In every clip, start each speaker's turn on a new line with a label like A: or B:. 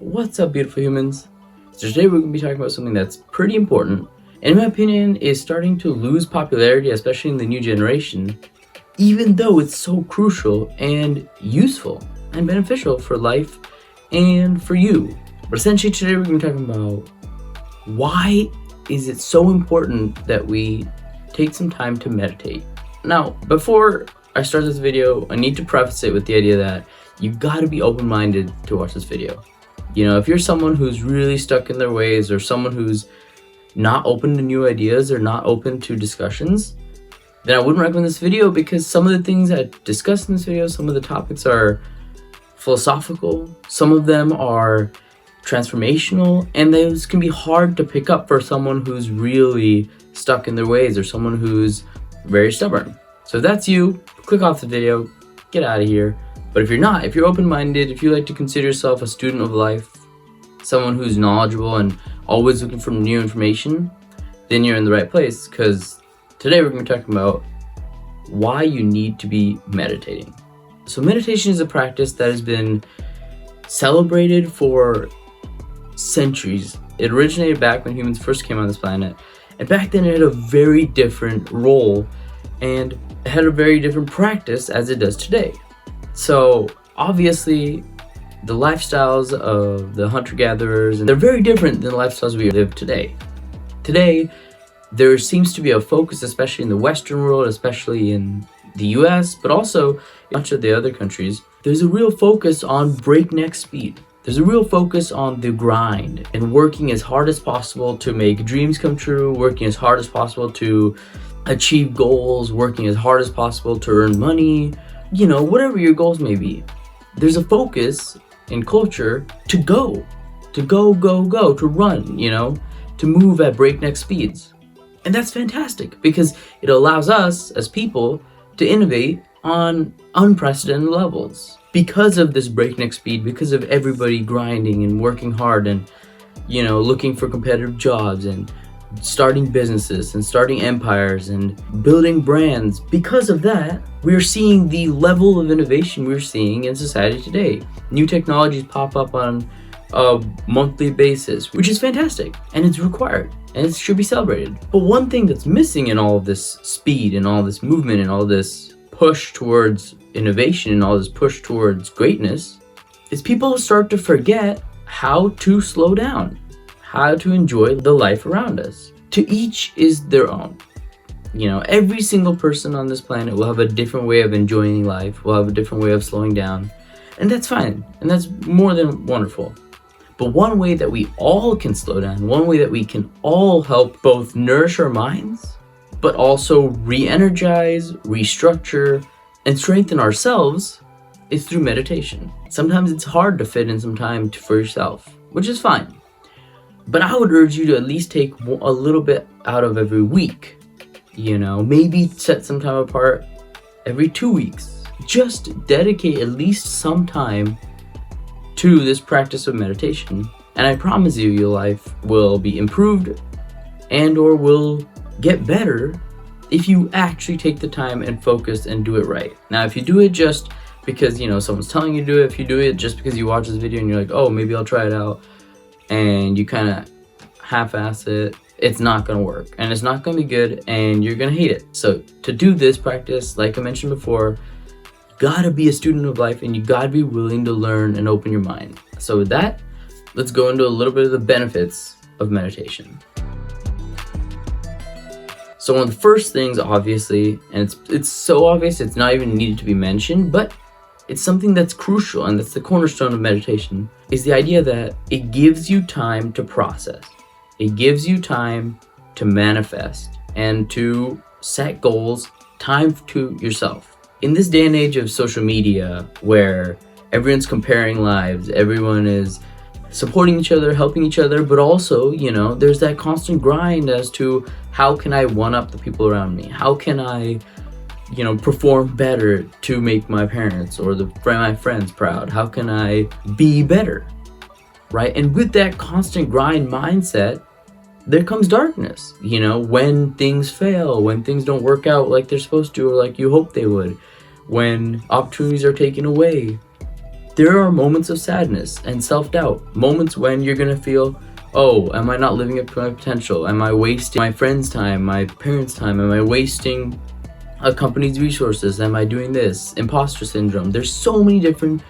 A: What's up, beautiful humans? So today we're going to be talking about something that's pretty important, and in my opinion is starting to lose popularity, especially in the new generation, even though it's so crucial and useful and beneficial for life and for you. But essentially today we're going to be talking about why is it so important that we take some time to meditate. Now, before I start this video, I need to preface it with the idea that you gotta be open-minded to watch this video. You know, if you're someone who's really stuck in their ways, or someone who's not open to new ideas or not open to discussions, then I wouldn't recommend this video, because some of the things I discussed in this video, some of the topics are philosophical, some of them are transformational, and those can be hard to pick up for someone who's really stuck in their ways or someone who's very stubborn. So if that's you, click off the video, get out of here. But if you're not, if you're open-minded, if you like to consider yourself a student of life, someone who's knowledgeable and always looking for new information, then you're in the right place, because today we're going to be talking about why you need to be meditating. So meditation is a practice that has been celebrated for centuries. It originated back when humans first came on this planet, and back then it had a very different role and it had a very different practice as it does today. So obviously the lifestyles of the hunter-gatherers, and they're very different than the lifestyles we live today. Today, there seems to be a focus, especially in the Western world, especially in the US, but also in much of the other countries, there's a real focus on breakneck speed. There's a real focus on the grind and working as hard as possible to make dreams come true, working as hard as possible to achieve goals, working as hard as possible to earn money, you know, whatever your goals may be. There's a focus in culture to go, to run, you know, to move at breakneck speeds. And that's fantastic, because it allows us as people to innovate on unprecedented levels. Because of this breakneck speed, because of everybody grinding and working hard and, you know, looking for competitive jobs and starting businesses and starting empires and building brands, because of that, we're seeing the level of innovation we're seeing in society today. New technologies pop up on a monthly basis, which is fantastic, and it's required, and it should be celebrated. But one thing that's missing in all of this speed and all this movement and all this push towards innovation and all this push towards greatness is people start to forget how to slow down, how to enjoy the life around us. To each is their own. You know, every single person on this planet will have a different way of enjoying life, will have a different way of slowing down, and that's fine, and that's more than wonderful. But one way that we all can slow down, one way that we can all help both nourish our minds, but also re-energize, restructure, and strengthen ourselves is through meditation. Sometimes it's hard to fit in some time for yourself, which is fine. But I would urge you to at least take a little bit out of every week. You know, maybe set some time apart every 2 weeks. Just dedicate at least some time to this practice of meditation. And I promise you, your life will be improved and or will get better if you actually take the time and focus and do it right. Now, if you do it just because, you know, someone's telling you to do it, if you do it just because you watch this video and you're like, oh, maybe I'll try it out, and you kind of half-ass it, it's not gonna work, and it's not gonna be good, and you're gonna hate it. So to do this practice, like I mentioned before, you gotta be a student of life, and you gotta be willing to learn and open your mind. So with that, let's go into a little bit of the benefits of meditation. So one of the first things, obviously, and it's so obvious it's not even needed to be mentioned, but it's something that's crucial, and that's the cornerstone of meditation, is the idea that it gives you time to process. It gives you time to manifest and to set goals, time to yourself. In this day and age of social media, where everyone's comparing lives, everyone is supporting each other, helping each other, but also, you know, there's that constant grind as to how can I one-up the people around me? How can I, you know, perform better to make my parents or my friends proud? How can I be better, right? And with that constant grind mindset, there comes darkness, you know, when things fail, when things don't work out like they're supposed to or like you hope they would, when opportunities are taken away, There are moments of sadness and self-doubt, moments when you're gonna feel, oh, am I not living up to my potential? Am I wasting my friend's time, my parents' time? Am I wasting a company's resources? Am I doing this? Imposter syndrome. There's so many different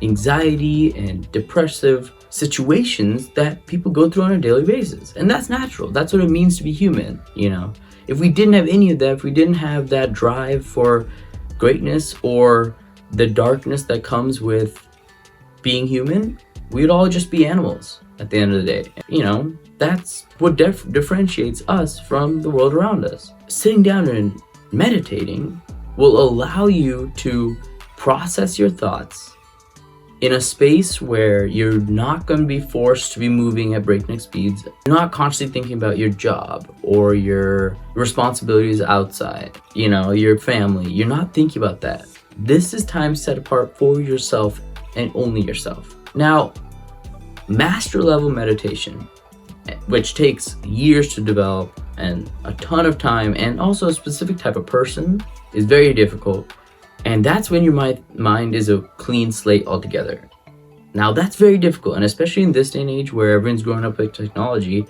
A: anxiety and depressive situations that people go through on a daily basis. And that's natural. That's what it means to be human, you know? If we didn't have any of that, if we didn't have that drive for greatness or the darkness that comes with being human, we'd all just be animals at the end of the day. You know, that's what differentiates us from the world around us. Sitting down and meditating will allow you to process your thoughts in a space where you're not going to be forced to be moving at breakneck speeds. You're not constantly thinking about your job or your responsibilities outside, you know, your family. You're not thinking about that. This is time set apart for yourself and only yourself. Now, master level meditation, which takes years to develop and a ton of time and also a specific type of person, is very difficult. And that's when your mind is a clean slate altogether. Now that's very difficult, and especially in this day and age where everyone's growing up with technology,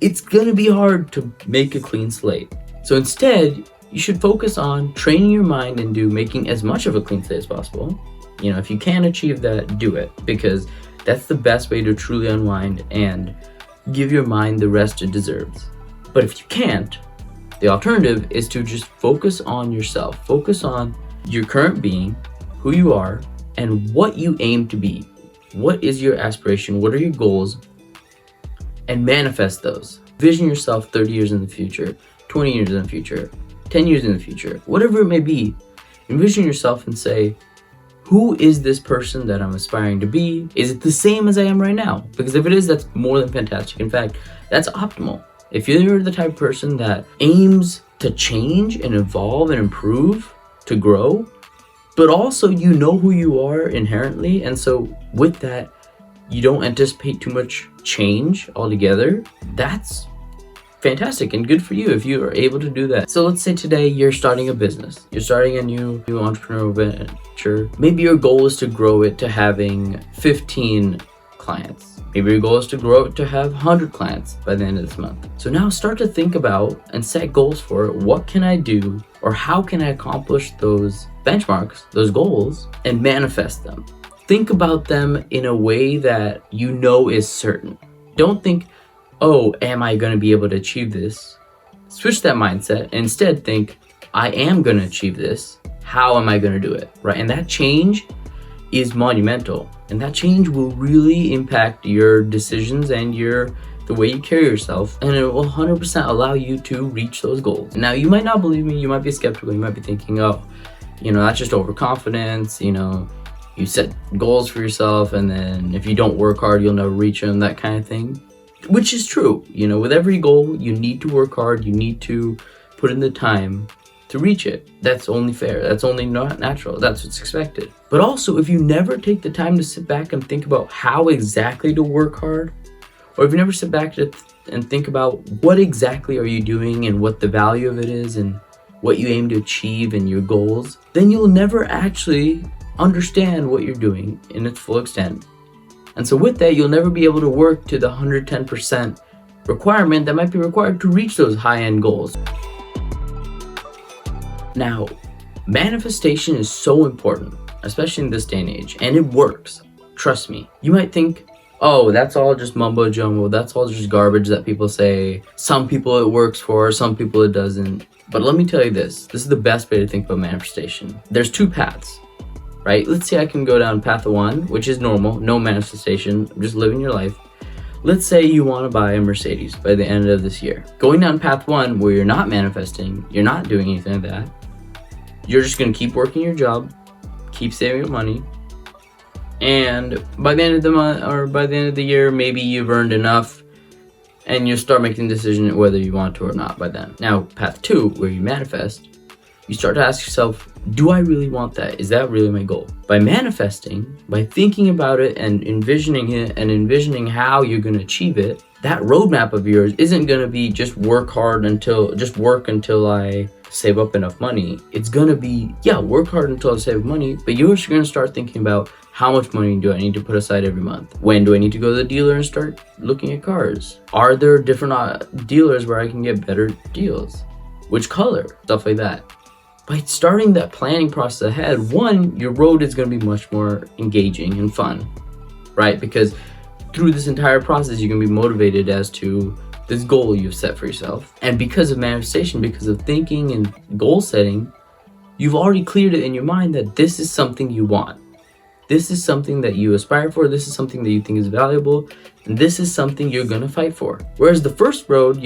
A: it's gonna be hard to make a clean slate. So instead, you should focus on training your mind into making as much of a clean slate as possible. You know, if you can achieve that, do it, because that's the best way to truly unwind and give your mind the rest it deserves. But if you can't, the alternative is to just focus on yourself. Focus on your current being, who you are, and what you aim to be. What is your aspiration? What are your goals? And manifest those. Vision yourself 30 years in the future, 20 years in the future, 10 years in the future, whatever it may be. Envision yourself and say, who is this person that I'm aspiring to be? Is it the same as I am right now? Because if it is, that's more than fantastic. In fact, that's optimal. If you're the type of person that aims to change and evolve and improve, to grow, but also you know who you are inherently, and so with that, you don't anticipate too much change altogether, that's fantastic and good for you if you are able to do that. So let's say today you're starting a business. You're starting a new entrepreneurial venture. Maybe your goal is to grow it to having 15 clients. Maybe your goal is to grow it to have 100 clients by the end of this month. So now start to think about and set goals for what can I do or how can I accomplish those benchmarks, those goals, and manifest them. Think about them in a way that you know is certain. Don't think, oh, am I going to be able to achieve this? Switch that mindset and instead think, I am going to achieve this. How am I going to do it? Right? And that change is monumental, and that change will really impact your decisions and the way you carry yourself, and it will 100% allow you to reach those goals. Now, you might not believe me, you might be skeptical, you might be thinking, oh, you know, that's just overconfidence, you know, you set goals for yourself, and then if you don't work hard, you'll never reach them, that kind of thing, which is true. You know, with every goal, you need to work hard, you need to put in the time to reach it. That's only fair. That's only not natural. That's what's expected. But also, if you never take the time to sit back and think about how exactly to work hard, or if you never sit back and think about what exactly are you doing and what the value of it is and what you aim to achieve and your goals, then you'll never actually understand what you're doing in its full extent. And so with that, you'll never be able to work to the 110% requirement that might be required to reach those high-end goals. Now, manifestation is so important, especially in this day and age, and it works. Trust me. You might think, oh, that's all just mumbo jumbo, that's all just garbage that people say. Some people it works for, some people it doesn't. But let me tell you this is the best way to think about manifestation. There's two paths, right? Let's say I can go down path one, which is normal, no manifestation, just living your life. Let's say you want to buy a Mercedes by the end of this year. Going down path one, where you're not manifesting, you're not doing anything like that, you're just going to keep working your job, keep saving your money, and by the end of the month or by the end of the year, maybe you've earned enough and you'll start making the decision whether you want to or not by then. Now, path two, where you manifest, you start to ask yourself, do I really want that? Is that really my goal? By manifesting, by thinking about it and envisioning it and envisioning how you're going to achieve it, that roadmap of yours isn't going to be just work until I save up enough money, it's gonna be, yeah, work hard until I save money, but you're also gonna start thinking about how much money do I need to put aside every month? When do I need to go to the dealer and start looking at cars? Are there different dealers where I can get better deals? Which color? Stuff like that. By starting that planning process ahead, one, your road is gonna be much more engaging and fun, right? Because through this entire process, you're gonna be motivated as to this goal you've set for yourself. And because of manifestation, because of thinking and goal setting, you've already cleared it in your mind that this is something you want. This is something that you aspire for. This is something that you think is valuable. And this is something you're gonna fight for. Whereas the first road,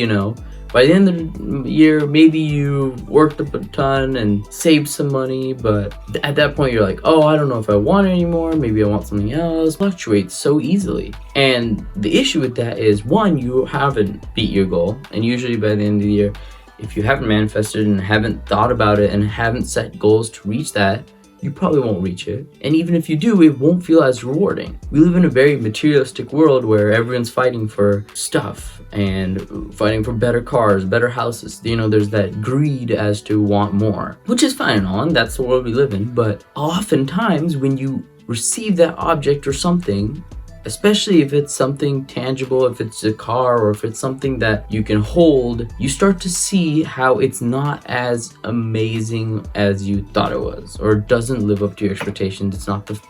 A: by the end of the year, maybe you worked up a ton and saved some money, but at that point you're like, oh, I don't know if I want it anymore. Maybe I want something else. Fluctuates so easily. And the issue with that is, one, you haven't beat your goal. And usually by the end of the year, if you haven't manifested and haven't thought about it and haven't set goals to reach that, you probably won't reach it. And even if you do, it won't feel as rewarding. We live in a very materialistic world where everyone's fighting for stuff and fighting for better cars, better houses. There's that greed as to want more, which is fine and all, and that's the world we live in. But oftentimes when you receive that object or something, especially if it's something tangible, if it's a car or if it's something that you can hold, you start to see how it's not as amazing as you thought it was, or it doesn't live up to your expectations. It's not the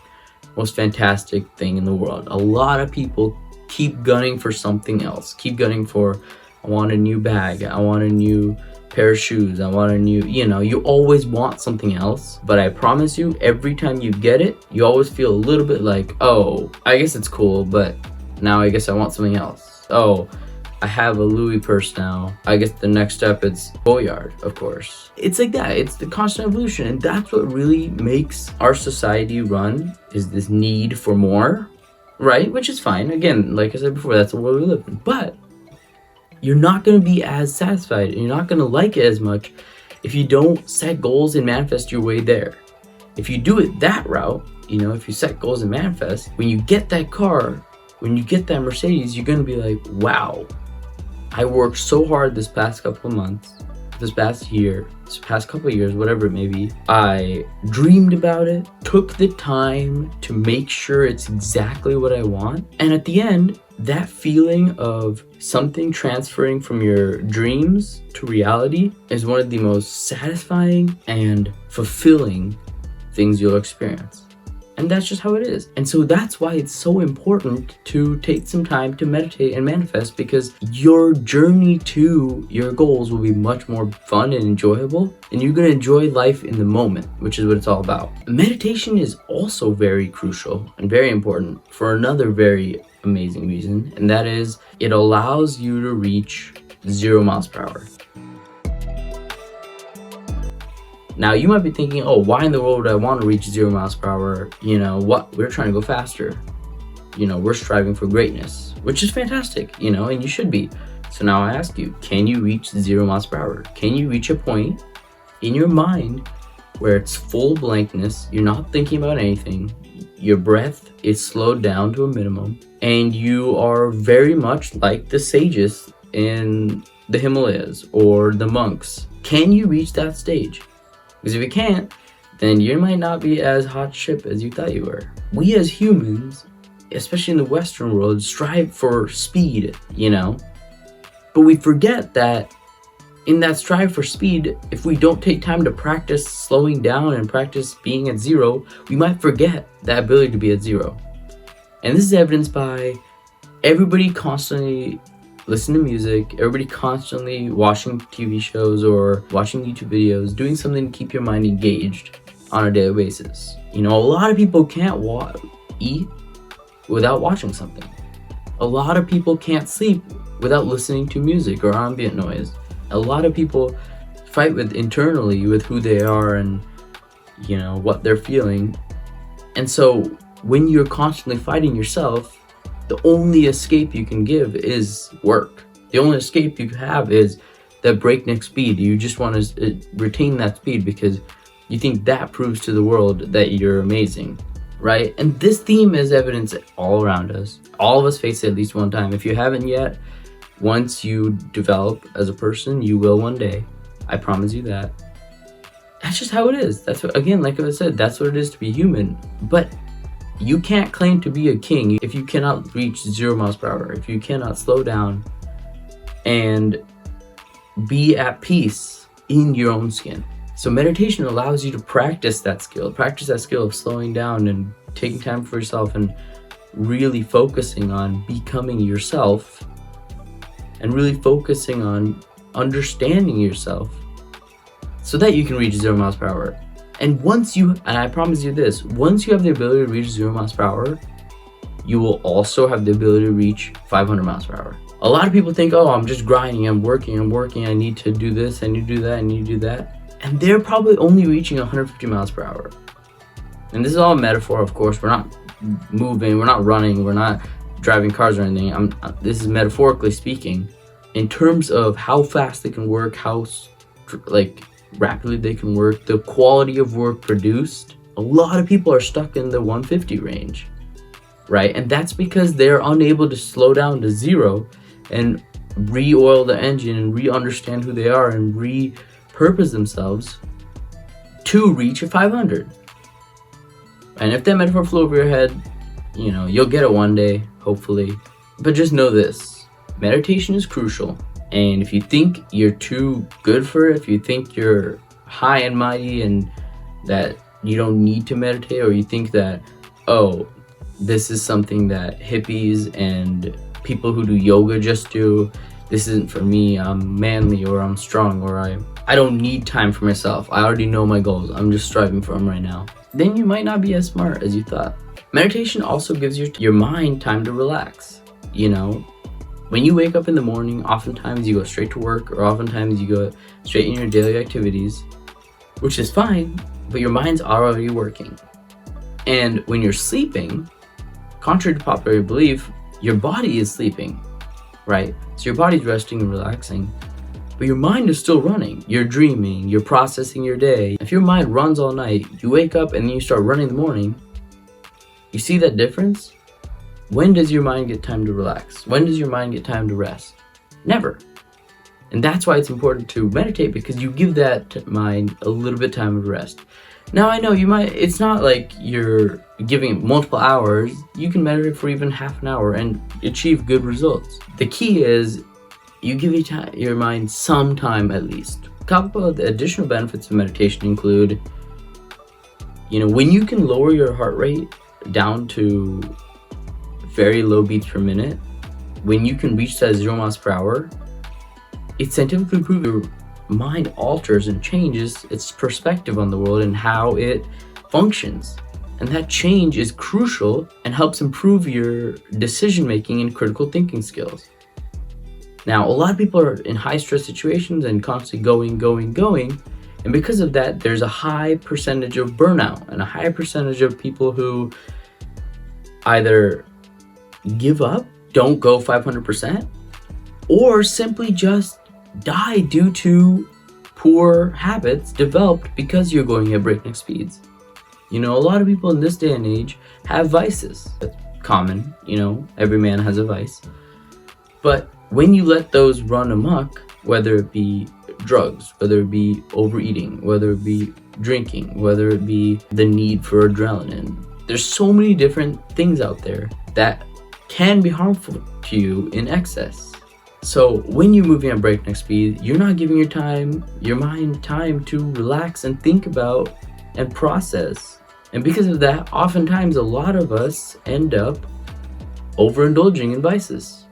A: most fantastic thing in the world. A lot of people keep gunning for something else, keep gunning for, I want a new bag, I want a new pair of shoes, I want a new, you always want something else. But I promise you, every time you get it, you always feel a little bit like, oh, I guess it's cool, but now I guess I want something else. Oh, I have a Louis purse now. I guess the next step is Boyard, of course. It's like that. It's the constant evolution. And that's what really makes our society run, is this need for more, right? Which is fine. Again, like I said before, that's the world we live in. But you're not going to be as satisfied and you're not going to like it as much if you don't set goals and manifest your way there. If you do it that route, if you set goals and manifest, when you get that car, when you get that Mercedes, you're going to be like, wow, I worked so hard this past couple of months, this past year, this past couple of years, whatever it may be. I dreamed about it, took the time to make sure it's exactly what I want. And at the end, that feeling of something transferring from your dreams to reality is one of the most satisfying and fulfilling things you'll experience. And that's just how it is. And so that's why it's so important to take some time to meditate and manifest, because your journey to your goals will be much more fun and enjoyable, and you're going to enjoy life in the moment, which is what it's all about. Meditation is also very crucial and very important for another very amazing reason, and that is it allows you to reach 0 miles per hour. Now you might be thinking, oh, why in the world would I want to reach 0 miles per hour? We're trying to go faster. We're striving for greatness, which is fantastic, and you should be. So now I ask you, can you reach 0 miles per hour? Can you reach a point in your mind where it's full blankness, you're not thinking about anything, your breath is slowed down to a minimum, and you are very much like the sages in the Himalayas or the monks? Can you reach that stage? Because if you can't, then you might not be as hot ship as you thought you were. We as humans, especially in the Western world, strive for speed, But we forget that in that strive for speed, if we don't take time to practice slowing down and practice being at 0, we might forget that ability to be at 0. And this is evidenced by everybody constantly listening to music, everybody constantly watching TV shows or watching YouTube videos, doing something to keep your mind engaged on a daily basis. A lot of people can't eat without watching something. A lot of people can't sleep without listening to music or ambient noise. A lot of people fight internally with who they are and what they're feeling. And so when you're constantly fighting yourself, the only escape you can give is work. The only escape you have is that breakneck speed. You just want to retain that speed because you think that proves to the world that you're amazing, right? And this theme is evidence all around us. All of us face it at least one time. If you haven't yet, once you develop as a person, you will one day. I promise you that. That's just how it is. That's what, again, like I said, that's what it is to be human. But you can't claim to be a king if you cannot reach 0 miles per hour, if you cannot slow down and be at peace in your own skin. So meditation allows you to practice that skill of slowing down and taking time for yourself and really focusing on becoming yourself and really focusing on understanding yourself so that you can reach 0 miles per hour. And I promise you this, once you have the ability to reach 0 miles per hour, you will also have the ability to reach 500 miles per hour. A lot of people think, oh, I'm just grinding, I'm working, I need to do this, I need to do that, I need to do that. And they're probably only reaching 150 miles per hour. And this is all a metaphor, of course. We're not moving, we're not running, we're not driving cars or anything. This is metaphorically speaking. In terms of how fast they can work, how rapidly they can work, the quality of work produced, a lot of people are stuck in the 150 range, right? And that's because they're unable to slow down to 0 and re-oil the engine and re-understand who they are and repurpose themselves to reach a 500. And if that metaphor flew over your head, you'll get it one day, hopefully. But just know this, meditation is crucial. And if you think you're too good for it, if you think you're high and mighty and that you don't need to meditate, or you think that, oh, this is something that hippies and people who do yoga just do, this isn't for me, I'm manly or I'm strong or I don't need time for myself, I already know my goals, I'm just striving for them right now, then you might not be as smart as you thought. Meditation also gives your mind time to relax. When you wake up in the morning, oftentimes you go straight to work, or oftentimes you go straight in your daily activities, which is fine, but your mind's already working. And when you're sleeping, contrary to popular belief, your body is sleeping, right? So your body's resting and relaxing, but your mind is still running. You're dreaming, you're processing your day. If your mind runs all night, you wake up and then you start running in the morning, you see that difference? When does your mind get time to relax? When does your mind get time to rest? Never. And that's why it's important to meditate, because you give that mind a little bit of time of rest. Now I know it's not like you're giving it multiple hours. You can meditate for even half an hour and achieve good results. The key is you give your mind some time at least. A couple of the additional benefits of meditation include, when you can lower your heart rate down to very low beats per minute, when you can reach that 0 miles per hour, it's scientifically proven your mind alters and changes its perspective on the world and how it functions. And that change is crucial and helps improve your decision making and critical thinking skills. Now, a lot of people are in high stress situations and constantly going. And because of that, there's a high percentage of burnout and a high percentage of people who either give up, don't go 500%, or simply just die due to poor habits developed because you're going at breakneck speeds. A lot of people in this day and age have vices. That's common, every man has a vice. But when you let those run amok, whether it be drugs, whether it be overeating, whether it be drinking, whether it be the need for adrenaline, there's so many different things out there that can be harmful to you in excess. So when you're moving at breakneck speed, you're not giving your mind time to relax and think about and process. And because of that, oftentimes a lot of us end up overindulging in vices.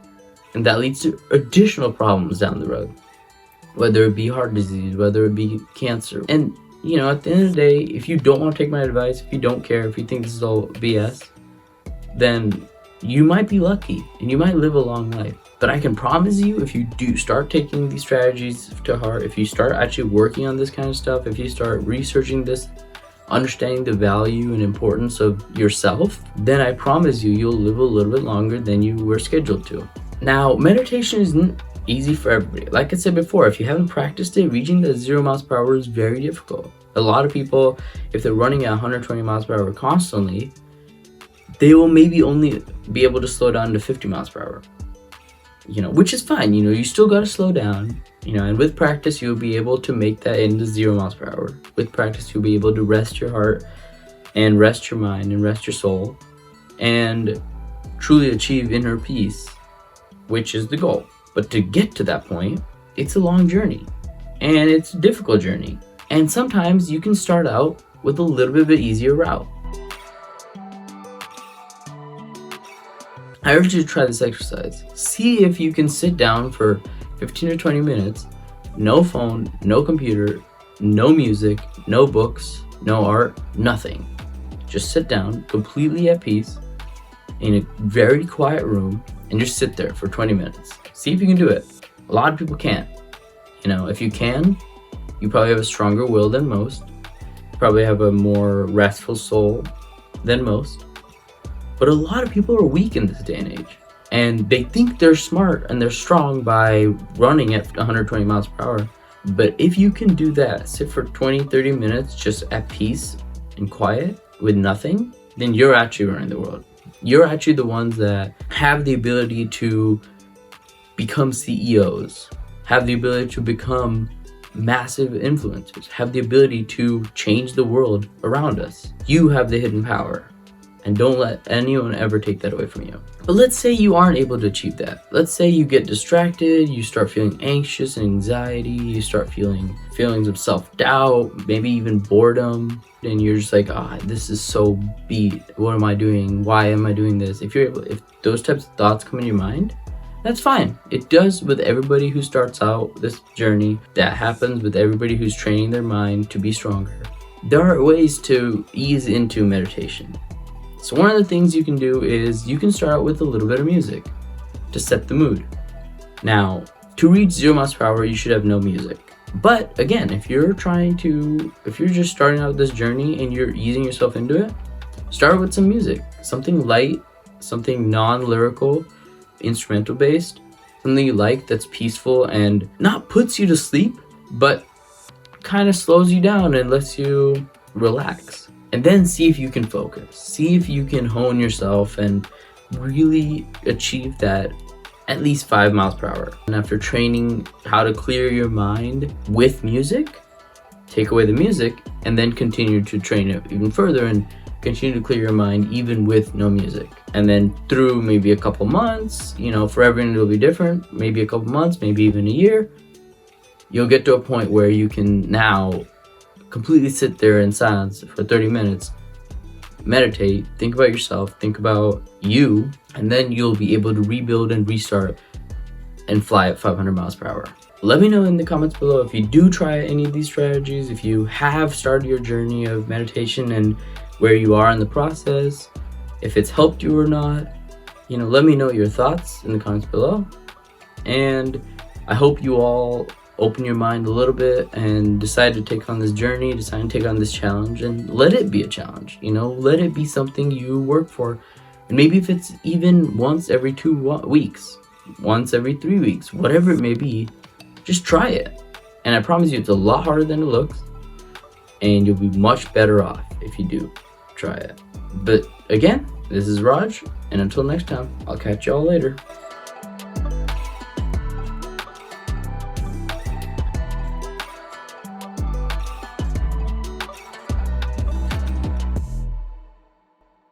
A: And that leads to additional problems down the road, whether it be heart disease, whether it be cancer. And at the end of the day, if you don't want to take my advice, if you don't care, if you think this is all BS, then you might be lucky and you might live a long life. But I can promise you, if you do start taking these strategies to heart, if you start actually working on this kind of stuff, if you start researching this, understanding the value and importance of yourself, then I promise you'll live a little bit longer than you were scheduled to. Now, meditation isn't easy for everybody. Like I said before, if you haven't practiced it, reaching the 0 miles per hour is very difficult. A lot of people, if they're running at 120 miles per hour constantly, they will maybe only be able to slow down to 50 miles per hour. which is fine. You still got to slow down, and with practice, you'll be able to make that into 0 miles per hour. With practice, you'll be able to rest your heart and rest your mind and rest your soul and truly achieve inner peace, which is the goal. But to get to that point, it's a long journey and it's a difficult journey. And sometimes you can start out with a little bit of an easier route. I urge you to try this exercise. See if you can sit down for 15 or 20 minutes, no phone, no computer, no music, no books, no art, nothing. Just sit down completely at peace in a very quiet room and just sit there for 20 minutes. See if you can do it. A lot of people can't. If you can, you probably have a stronger will than most. You probably have a more restful soul than most. But a lot of people are weak in this day and age. And they think they're smart and they're strong by running at 120 miles per hour. But if you can do that, sit for 20, 30 minutes just at peace and quiet with nothing, then you're actually running the world. You're actually the ones that have the ability to become CEOs, have the ability to become massive influencers, have the ability to change the world around us. You have the hidden power. And don't let anyone ever take that away from you. But let's say you aren't able to achieve that. Let's say you get distracted, you start feeling anxious and anxiety, you start feeling feelings of self-doubt, maybe even boredom, and you're just like, this is so beat. What am I doing? Why am I doing this? If those types of thoughts come in your mind, that's fine. It does with everybody who starts out this journey. That happens with everybody who's training their mind to be stronger. There are ways to ease into meditation. So one of the things you can do is you can start out with a little bit of music to set the mood. Now, to reach 0 miles per hour, you should have no music. But again, if you're just starting out this journey and you're easing yourself into it, start with some music, something light, something non-lyrical, instrumental based, something you like that's peaceful and not puts you to sleep, but kind of slows you down and lets you relax. And then see if you can focus. See if you can hone yourself and really achieve that at least 5 miles per hour. And after training how to clear your mind with music, take away the music and then continue to train it even further and continue to clear your mind even with no music. And then through maybe a couple months, for everyone it'll be different, maybe a couple months, maybe even a year, you'll get to a point where you can now completely sit there in silence for 30 minutes, meditate, think about yourself, think about you, and then you'll be able to rebuild and restart and fly at 500 miles per hour. Let me know in the comments below if you do try any of these strategies, if you have started your journey of meditation and where you are in the process, if it's helped you or not. Let me know your thoughts in the comments below. And I hope you all open your mind a little bit and decide to take on this journey, decide to take on this challenge, and let it be a challenge. Let it be something you work for. And maybe if it's even once every 2 weeks, once every 3 weeks, whatever it may be, just try it. And I promise you it's a lot harder than it looks, and you'll be much better off if you do try it. But again, this is Raj, and until next time, I'll catch y'all later.